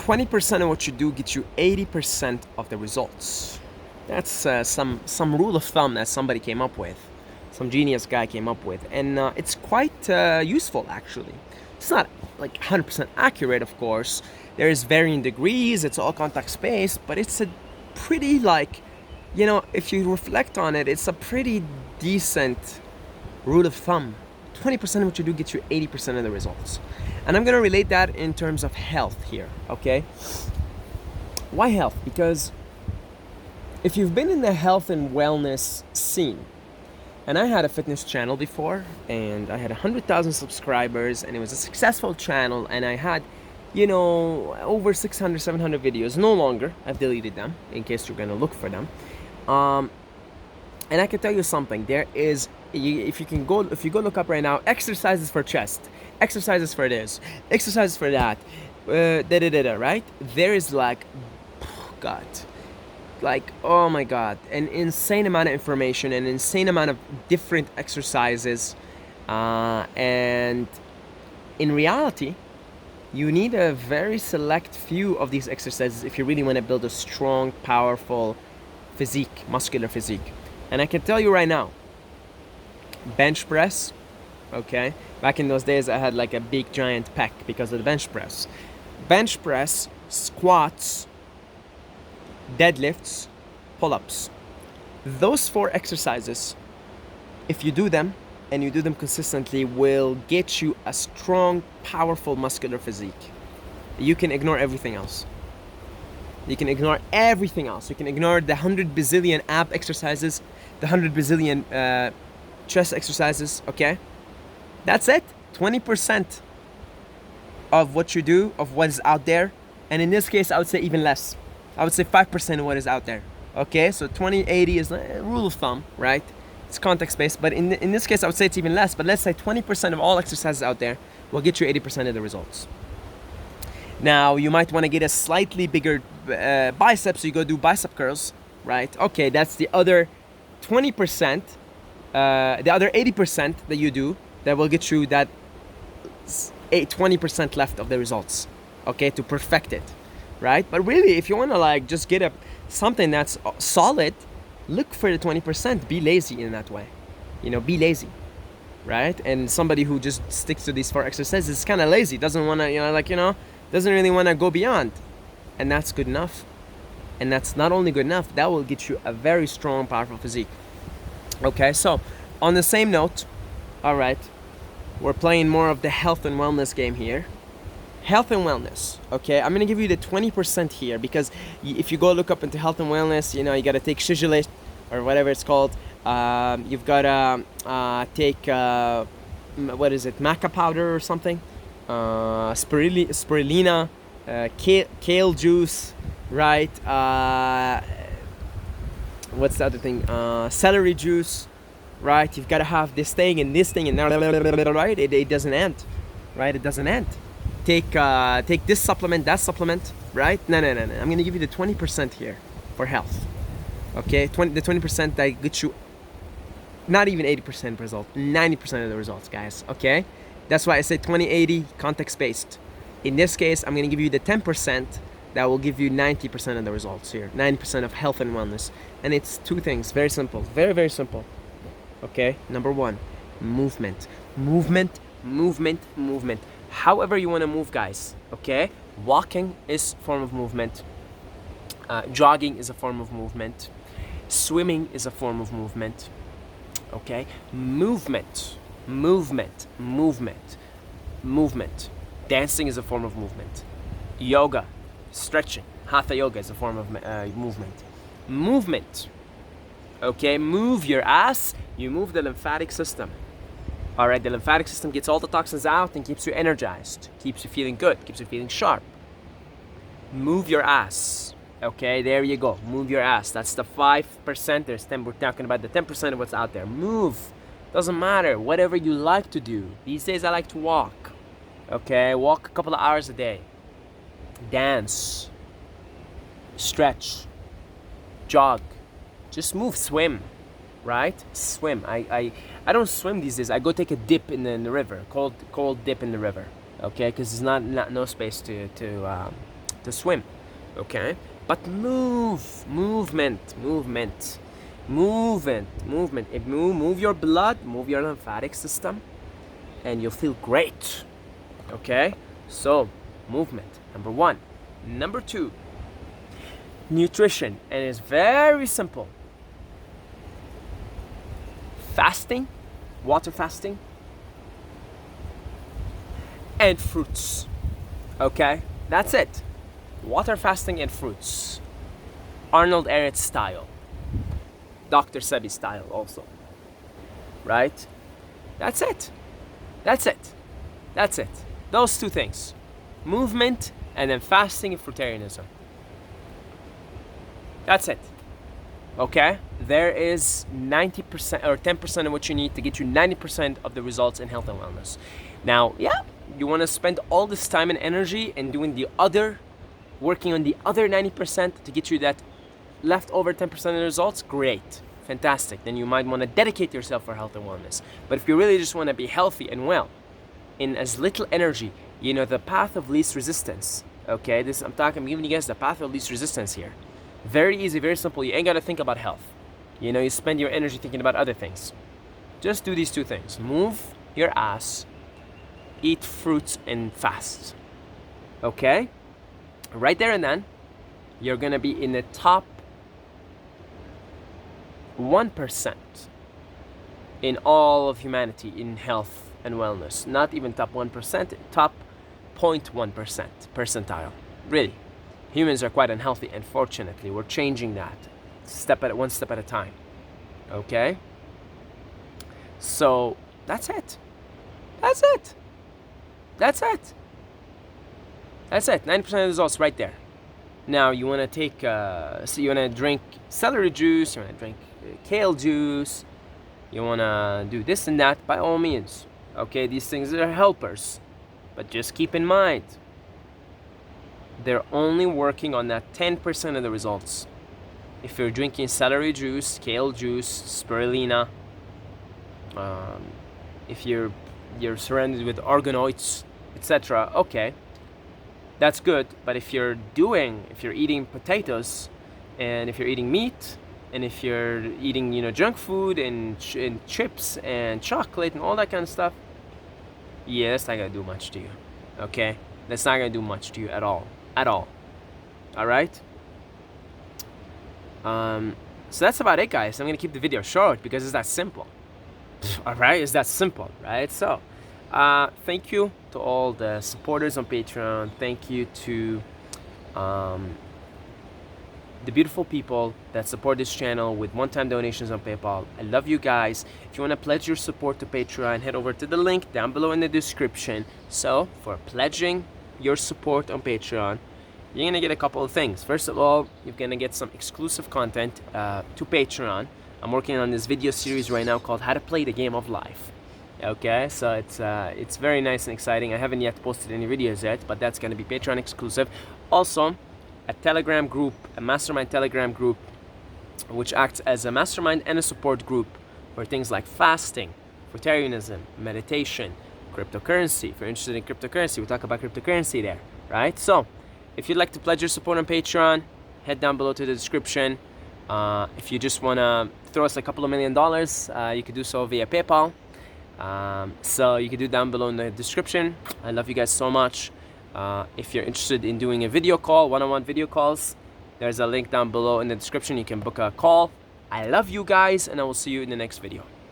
20% of what you do gets you 80% of the results. That's some rule of thumb that somebody came up with, some genius guy came up with, and it's quite useful actually. It's not like 100% accurate, of course. There's varying degrees, it's all context-based, but it's a pretty, like, you know, if you reflect on it, it's a pretty decent rule of thumb. 20% of what you do gets you 80% of the results. And I'm gonna relate that in terms of health here, okay? Why health? Because if you've been in the health and wellness scene, and I had a fitness channel before, and I had 100,000 subscribers, and it was a successful channel, and I had, you know, over 600, 700 videos. No longer. I've deleted them, in case you're gonna look for them. And I can tell you something. There is, if you go look up right now, exercises for chest, exercises for this, exercises for that, right? There is like, God, like, oh my God, an insane amount of information, an insane amount of different exercises, and in reality, you need a very select few of these exercises if you really want to build a strong, powerful physique, muscular physique. And I can tell you right now, bench press, okay? Back in those days, I had like a big giant pec because of the bench press. Bench press, squats, deadlifts, pull-ups. Those 4 exercises, if you do them, and you do them consistently, will get you a strong, powerful muscular physique. You can ignore everything else. You can ignore everything else. You can ignore the 100 bazillion ab exercises, the 100 bazillion chest exercises, okay? That's it. 20% of what you do, of what is out there, and in this case, I would say even less. I would say 5% of what is out there, okay? So 20-80 is a rule of thumb, right? It's context-based, but in this case, I would say it's even less. But let's say 20% of all exercises out there will get you 80% of the results. Now, you might want to get a slightly bigger bicep, so you go do bicep curls, right? Okay, that's the other 20%, the other 80% that you do that will get you that 20% left of the results, okay, to perfect it, right? But really, if you want to like just get something that's solid, look for the 20%. Be lazy in that way, you know, be lazy, right? And somebody who just sticks to these 4 exercises is kind of lazy, doesn't want to, you know, like, you know, doesn't really want to go beyond, and that's good enough. And that's not only good enough, that will get you a very strong, powerful physique. Okay, so on the same note, all right, we're playing more of the health and wellness game here. Health and wellness, okay? I'm gonna give you the 20% here, because if you go look up into health and wellness, you know, you gotta take shigelet, or whatever it's called. You've gotta take, what is it, maca powder or something? Spirulina, kale juice, right? What's the other thing? Celery juice, right? You've gotta have this thing and this thing and right? It doesn't end, right? It doesn't end. Take this supplement, that supplement, right? No. I'm gonna give you the 20% here for health. Okay, the 20% that gets you not even 80% result, 90% of the results, guys. Okay, that's why I say 20-80 context-based. In this case, I'm gonna give you the 10% that will give you 90% of the results here, 90% of health and wellness. And it's 2 things, very simple, very, very simple. Okay, number 1, movement. However you want to move, guys, okay? Walking is a form of movement. Jogging is a form of movement. Swimming is a form of movement, okay? Movement. Dancing is a form of movement. Yoga, stretching, hatha yoga is a form of movement. Okay, move your ass, you move the lymphatic system. All right, the lymphatic system gets all the toxins out and keeps you energized, keeps you feeling good, keeps you feeling sharp. Move your ass. Okay, there you go. Move your ass. That's the 5%. There's 10. We're talking about the 10% of what's out there. Move. Doesn't matter. Whatever you like to do. These days I like to walk. Okay, walk a couple of hours a day. Dance. Stretch. Jog. Just move. Swim. Right? Swim. I don't swim these days. I go take a dip in the river. Cold dip in the river. Okay, because there's not no space to to swim, okay? But movement. Move your blood, move your lymphatic system, and you'll feel great, okay? So, movement, number 1. Number 2, nutrition, and it's very simple. Fasting, water fasting, and fruits, okay? That's it. Water fasting and fruits. Arnold Ehret style. Dr. Sebi style also. Right? That's it. Those 2 things. Movement and then fasting and fruitarianism. That's it. Okay? There is 90% or 10% of what you need to get you 90% of the results in health and wellness. Now, yeah, you want to spend all this time and energy in doing working on the other 90% to get you that leftover 10% of the results, great, fantastic. Then you might want to dedicate yourself for health and wellness. But if you really just want to be healthy and well, in as little energy, the path of least resistance, okay? I'm giving you guys the path of least resistance here. Very easy, very simple. You ain't got to think about health. You spend your energy thinking about other things. Just do these 2 things. Move your ass, eat fruits, and fast, okay? Right there and then, you're going to be in the top 1% in all of humanity in health and wellness. Not even top 1%, top 0.1% percentile. Really. Humans are quite unhealthy, and fortunately, we're changing that one step at a time. Okay? So, that's it. 90% of the results right there. Now, you want to drink celery juice, you want to drink kale juice, you want to do this and that, by all means. Okay, these things are helpers. But just keep in mind, they're only working on that 10% of the results. If you're drinking celery juice, kale juice, spirulina, if you're surrounded with organoids, etc., okay, that's good. But if you're eating potatoes, and if you're eating meat, and if you're eating junk food and chips and chocolate and all that kind of stuff, yeah, that's not gonna do much to you. Okay, that's not gonna do much to you at all. All right. So that's about it, guys. I'm gonna keep the video short because it's that simple. All right, it's that simple, right? So, thank you to all the supporters on Patreon. Thank you to the beautiful people that support this channel with one-time donations on PayPal. I love you guys. If you want to pledge your support to Patreon, head over to the link down below in the description. So, for pledging your support on Patreon, you're going to get a couple of things. First of all, you're going to get some exclusive content to Patreon. I'm working on this video series right now called How to Play the Game of Life. Okay, so it's very nice and exciting. I haven't yet posted any videos yet, but that's going to be Patreon exclusive. Also, a Telegram group, a mastermind Telegram group, which acts as a mastermind and a support group for things like fasting, Fruitarianism, meditation, cryptocurrency. If you're interested in cryptocurrency, we talk about cryptocurrency there, right? So, if you'd like to pledge your support on Patreon, head down below to the description. If you just want to throw us a couple of $1 million, you could do so via PayPal. So you can do down below in the description. I love you guys so much. If you're interested in doing a video call, one-on-one video calls, there's a link down below in the description. You can book a call. I love you guys, and I will see you in the next video.